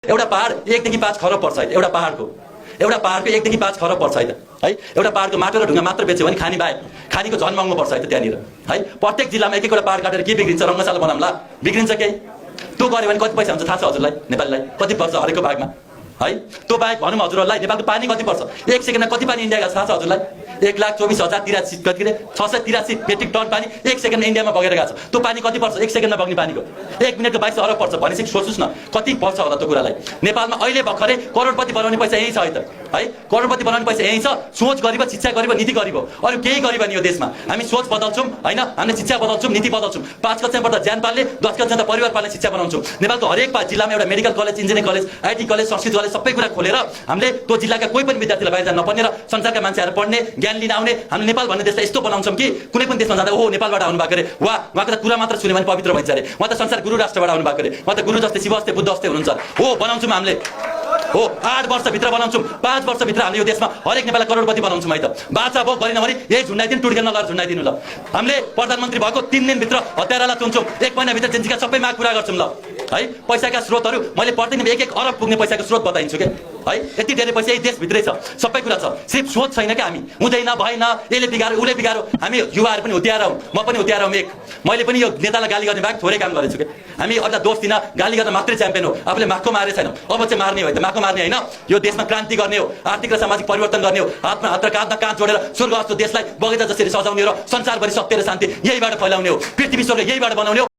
एउटा पहाड 1 देखि 5 खरब पर्छ एउटा पहाडको 1 देखि 5 खरब पर्छ है एउटा पहाडको माटो र ढुङ्गा मात्र बेच्यो भने खानी बाहेक खानीको झन् महँगो पर्छ त्यहाँनिर है प्रत्येक जिल्लामा एक एकवटा पहाड काटेर के बिग्रिन्छ रङ्गशाला बनाउँला बिग्रिन्छ केही त्यो गर्यो भने कति पैसा हुन्छ थाहा छ हजुरलाई नेपालीलाई कति पर्छ हरेकको भागमा है त्यो बाहेक भनौँ हजुरहरूलाई नेपालको पानी कति पर्छ 1 सेकेन्डमा कति पानी इन्डियाको थाहा छ हजुरलाई 1,24,083 कति रे 683 मेट्रिक टन पानी 1 सेकेन्डमा इन्डियामा बगेर गएको छ त्यो पानी कति पर्छ 1 सेकेन्डमा बग्ने पानीको 1 मिनेटको 22 अरब पर्छ भनेपछि सोच्नुस् न कति पर्छ होला त्यो कुरालाई नेपालमा अहिले भर्खरै करोडपति बनाउने पैसा यही छ है करोडपति बनाउने पैसा यही छ सोच गरिब शिक्षा गरिब नीति गरिब अरु केही गरिब नि यो देशमा हामी सोच बदल्छौं हैन हामीले शिक्षा बदल्छौं नीति बदल्छौं 5 कक्षामा पढ्दा ज्यान पाल्ने 10 कक्षामा परिवार पाल्ने शिक्षा बनाउँछौं नेपालको हरेक जिल्लामा एउटा medical college engineering college IT college Sanskrit college सबै कुरा खोलेर हामीले त्यो जिल्लाका कोही पनि विद्यार्थीलाई बाहिर जान नपर्ने र संसारका मान्छेहरु पढ्ने ज्ञान लिन आउने हामीले नेपाल भन्ने देशलाई यस्तो बनाउँछौं कि कुनै पनि देशमा जाँदा ओहो नेपालबाट आउनु भएको रे वा उहाँको त कुरा मात्र सुन्यो भने पवित्र भइन्छ रे उहाँ त संसार गुरु राष्ट्रबाट आउनु भएको रे उहाँ त गुरु जस्तै शिव जस्तै बुद्ध जस्तै हुनुहुन्छ हो बनाउँछौं हामीले हो 8 वर्ष भित्र बनाउँछौं 5 वर्ष भित्र हामीले यो देशमा हरेक नेपाललाई करोडपति बनाउँछौं है त बाचा भोग गरिन भने यही झुन्डाइदिन टुड्केन नलर झुन्डाइदिनु ल हामीले प्रधानमन्त्री भएको 3 दिन भित्र हत्यारालाई चुन्छौं 1 महिना भित्र जेन्जीका सबै माग पूरा गर्छौं ल है पैसाका स्रोतहरु मैले प्रतिदिन 1 अरब पुग्ने पैसाको स्रोत बताइन्छु के है यति धेरै पैसा यही देश भित्रै छ सबै कुरा छ सिर्फ सोच छैन के हामी हुँदैन भएन यसले बिगार्यो उले बिगार्यो हामी युवाहरु पनि हुत्याएर हौ म पनि हुत्याएर हौ एक मैले पनि यो नेतालाई गाली गर्ने बाहेक थोरै काम गरेछु के हामी अझ दोष दिन गाली गर्न मात्रै च्याम्पियन हो आफूले माखो मारे छैन अब चाहिँ मार्ने हो त माखो मार्ने हैन यो देशमा क्रान्ति गर्ने हो आर्थिक र सामाजिक परिवर्तन गर्ने हो हातमा हात र काँधमा काँध जोडेर स्वर्ग जस्तो देशलाई बगैँचा जसरी सजाउने र संसारभरि सत्य र शान्ति यहीबाट फैलाउने हो पृथ्वी स्वर्ग यहीबाट बनाउने हो।